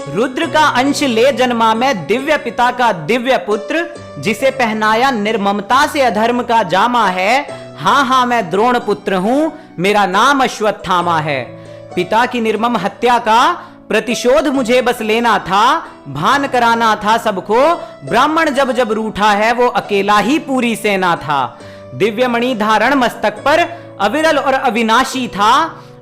रुद्र का अंश ले जन्मा मैं, दिव्य पिता का दिव्य पुत्र, जिसे पहनाया निर्ममता से अधर्म का जामा है। हाँ हाँ मैं द्रोण पुत्र हूं, मेरा नाम अश्वत्थामा है। पिता की निर्मम हत्या का प्रतिशोध मुझे बस लेना था, भान कराना था सबको। ब्राह्मण जब जब रूठा है वो अकेला ही पूरी सेना था। दिव्य मणि धारण मस्तक पर अविरल और अविनाशी था।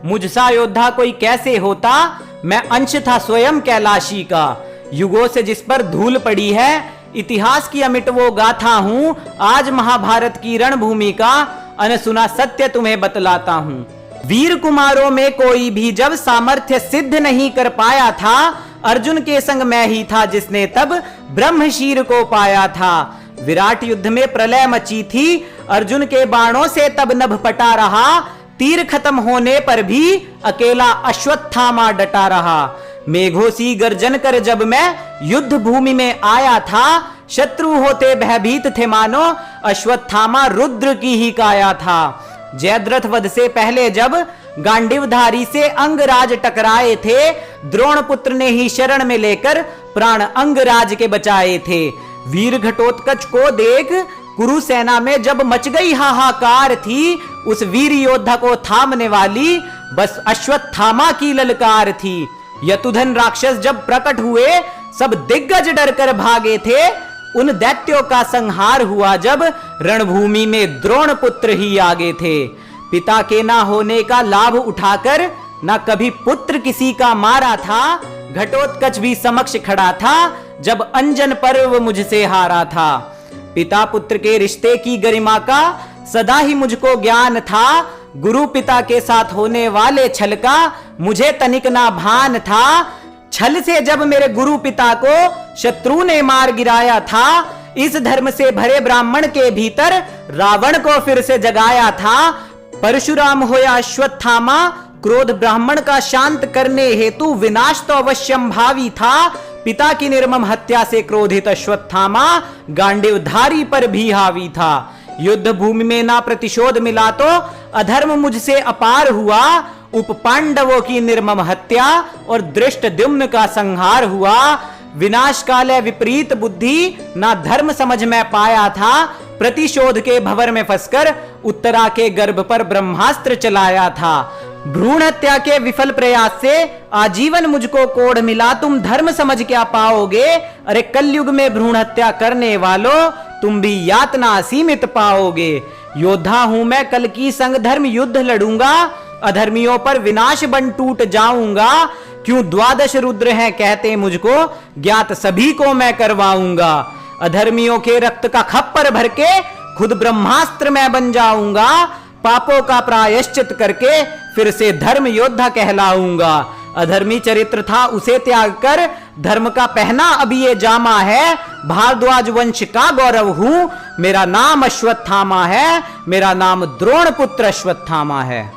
मुझसा योद्धा कोई कैसे होता, मैं अंश था स्वयं कैलाशी का। युगों से जिस पर धूल पड़ी है, इतिहास की अमिट वो गाथा हूं। आज महाभारत की रणभूमि का अनसुना सत्य तुम्हें बतलाता हूं। वीर कुमारों में कोई भी जब सामर्थ्य सिद्ध नहीं कर पाया था, अर्जुन के संग मैं ही था जिसने तब ब्रह्मशीर को पाया था। विराट युद्ध में प्रलय मची थी, अर्जुन के बाणों से तब नभ पटा रहा। तीर खत्म होने पर भी अकेला अश्वत्थामा डटा रहा। मेघों सी गर्जन कर जब मैं युद्ध भूमि में आया था, शत्रु होते भयभीत थे मानो, अश्वत्थामा रुद्र की ही काया था। जयद्रथ वध से पहले जब गांडीवधारी से अंगराज टकराए थे, द्रोण पुत्र ने ही शरण में लेकर प्राण अंगराज के बचाए थे। वीर घटोत्कच को देख कुरुसेना में जब मच गई हाहाकार थी, उस वीर योद्धा को थामने वाली बस अश्वत्थामा की ललकार थी। यतुधन राक्षस जब प्रकट हुए, सब दिग्गज डरकर भागे थे। उन दैत्यों का संहार हुआ जब रणभूमि में द्रोण पुत्र ही आगे थे। पिता के ना होने का लाभ उठाकर ना कभी पुत्र किसी का मारा था। घटोत्कच भी समक्ष खड़ा था जब अंजन पर्व मुझसे हारा था। पिता पुत्र के रिश्ते की गरिमा का सदा ही मुझको ज्ञान था। गुरु पिता के साथ होने वाले छल का मुझे तनिक ना भान था। छल से जब मेरे गुरु पिता को शत्रु ने मार गिराया था, इस धर्म से भरे ब्राह्मण के भीतर रावण को फिर से जगाया था। परशुराम होया अश्वत्थामा, क्रोध ब्राह्मण का शांत करने हेतु विनाश तो अवश्यम भावी था। पिता की निर्मम हत्या से क्रोधित अश्वत्थामा गांडीवधारी पर भी हावी था। युद्ध भूमि में ना प्रतिशोध मिला तो अधर्म मुझसे अपार हुआ। उप पांडवों की निर्मम हत्या और दृष्टद्युम्न का संहार हुआ। विनाश काल विपरीत बुद्धि ना धर्म समझ में पाया था। प्रतिशोध के भंवर में फंसकर उत्तरा के गर्भ पर ब्रह्मास्त्र चलाया था। भ्रूण हत्या के विफल प्रयास से आजीवन मुझको कोढ़ मिला। तुम धर्म समझ क्या पाओगे, अरे कलयुग में भ्रूण हत्या करने वालों, तुम भी यातना असीमित पाओगे। योद्धा हूं मैं, कल की संग धर्म युद्ध लड़ूंगा। अधर्मियों पर विनाश बन टूट जाऊंगा। क्यों द्वादश रुद्र हैं कहते मुझको, ज्ञात सभी को मैं करवाऊंगा। अधर्मियों के रक्त का खप्पर भर के खुद ब्रह्मास्त्र मैं बन जाऊंगा। पापों का प्रायश्चित करके फिर से धर्म योद्धा कहलाऊंगा। अधर्मी चरित्र था उसे त्याग कर धर्म का पहना अभी ये जामा है। भारद्वाज वंश का गौरव हूं, मेरा नाम अश्वत्थामा है। मेरा नाम द्रोण पुत्र अश्वत्थामा है।